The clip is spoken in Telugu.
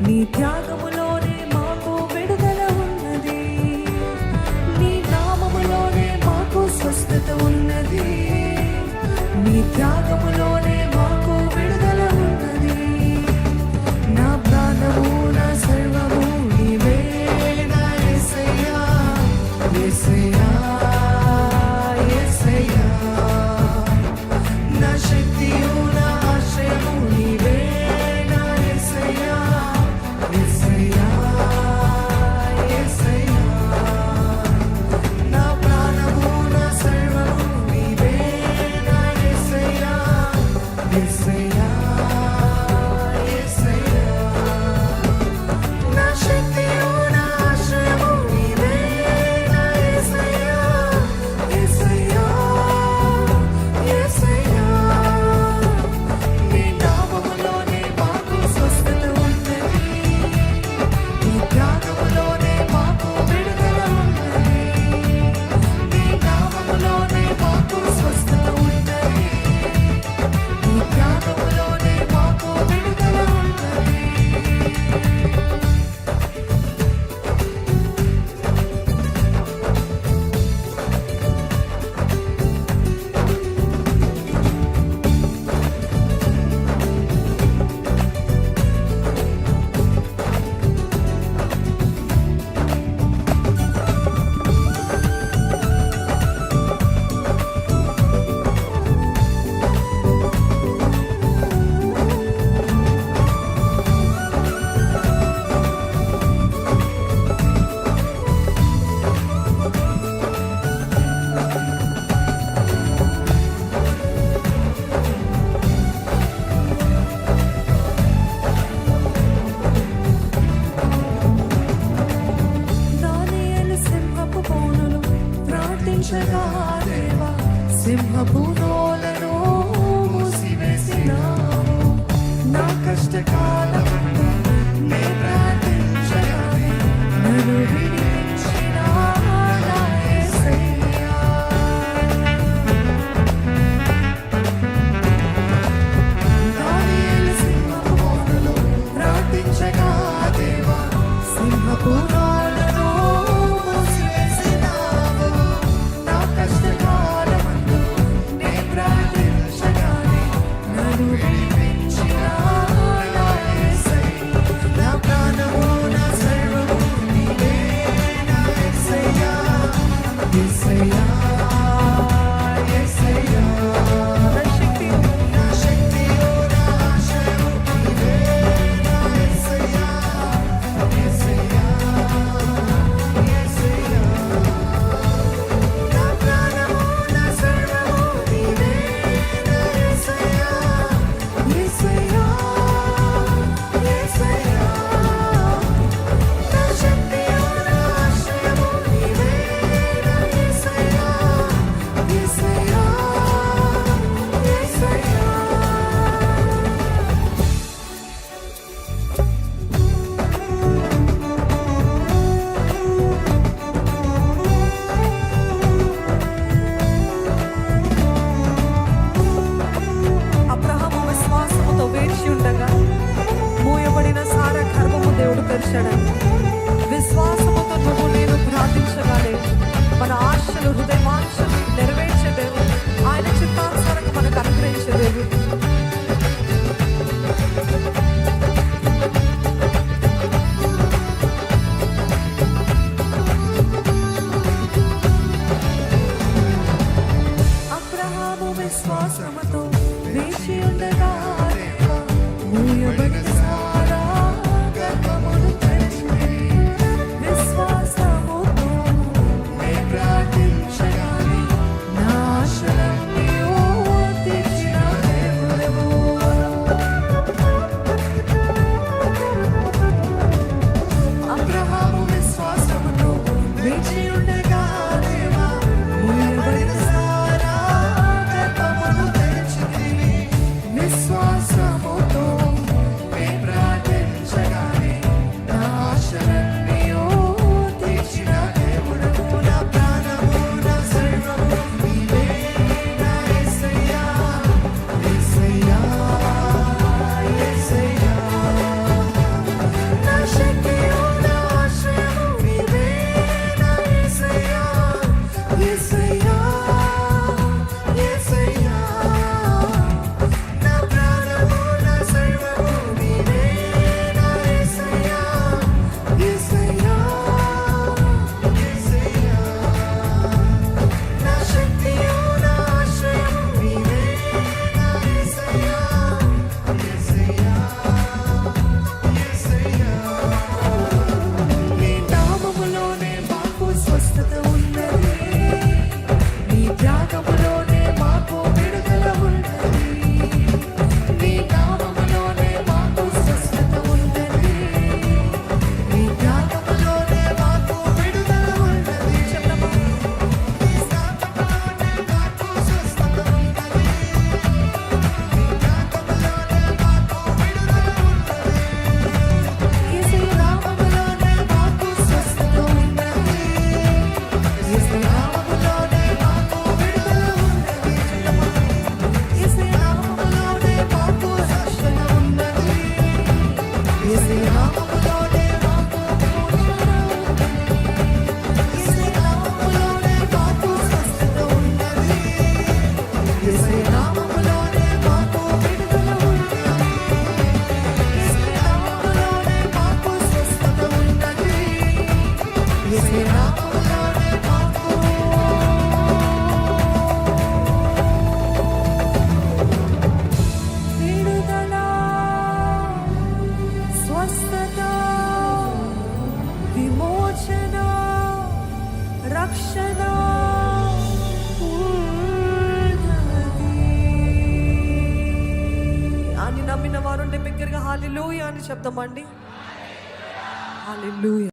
నీ త్యాగములోనే మాకు విడుదల ఉన్నది, నీ నామములోనే మాకు స్వస్థత ఉన్నది, నీ త్యాగములోనే మాకు విడుదల ఉన్నది. నా ప్రాణము నా సర్వము నీవే నా యేసయ్యా, యేసయ్యా, యేసయ్యా. నా శక్తియు నా ఆశ్రయము నీవే నా యేసయ్యా, యేసయ్యా, యేసయ్యా. నా ప్రాణము నా సర్వము నీవే నా యేసయ్యా, యేసయ్యా, యేసయ్యా. నా శక్తియు నా ఆశ్రయము నీవే నా యేసయ్యా, యేసయ్యా, యేసయ్యా. నీ నామములోనే మాకు స్వస్థత ఉన్నది, నీ త్యాగములోనే మాకు విడుదల ఉన్నది, నీ నామములోనే మాకు స్వస్థత ఉన్నది, నీ త్యాగములోనే మాకు విడుదల ఉన్నది. దానియేలు సింహపు బోనులు ప్రార్థించగా దేవా, సింహపు నోలను మూసివేసినావు. నా కష్టకాలమందు నే ప్రార్థించగానే నన్ను విడిపించిన నా యేసయ్యా. దానియేలు సింహపు బోనులు ప్రార్థించగా దేవా, సింహపు నోలను మూసివేసినావు. నా కష్టకాలమందు నే ప్రార్థించగానే నన్ను విడిపించిన నా యేసయ్యా. నా ప్రాణము నా సర్వము నీవే నా యేసయ్యా, యేసయ్యా, యేసయ్యా. నా శక్తియు నా ఆశ్రయము నీవే నా యేసయ్యా, యేసయ్యా, యేసయ్యా. నా ప్రాణము నా సర్వము నీవే నా యేసయ్యా, యేసయ్యా, యేసయ్యా. నా శక్తియు నా ఆశ్రయము నీవే నా యేసయ్యా, యేసయ్యా, యేసయ్యా. అబ్రహాము విశ్వాసముతో వేచి ఉండగా మూయబడిన సారా గర్భము దేవుడు తెరిచాడని, విశ్వాసముతో నువ్వు నేను ప్రార్థించగానే మన ఆశలు హృదయవాంఛలు నెరవేర్చే దేవుడు, ఆయన చిత్తానుసారంగా మనకు అనుగ్రహించే దేవుడు. అబ్రహాము విశ్వాసముతో వేచి ఉండగా దేవా, మూయబడిన సారా గర్భమును తెరిచెను. యేసయ్య నామములోనే మాకు విమోచన యేసయ్య నామములోనే మాకు స్వస్థత ఉన్నది యేసయ్య నామములోనే మాకు విడుదల ఉన్నది యేసయ్య నామములోనే మాకు స్వస్థత ఉన్నది యేసయ్య నామములోనే మాకు విడుదల స్వస్థత విమోచన రక్షణ ఉన్నది అని నమ్మిన వారుంటే బిగ్గరగా హల్లెలూయా అని చెప్తామండి. హల్లెలూయా.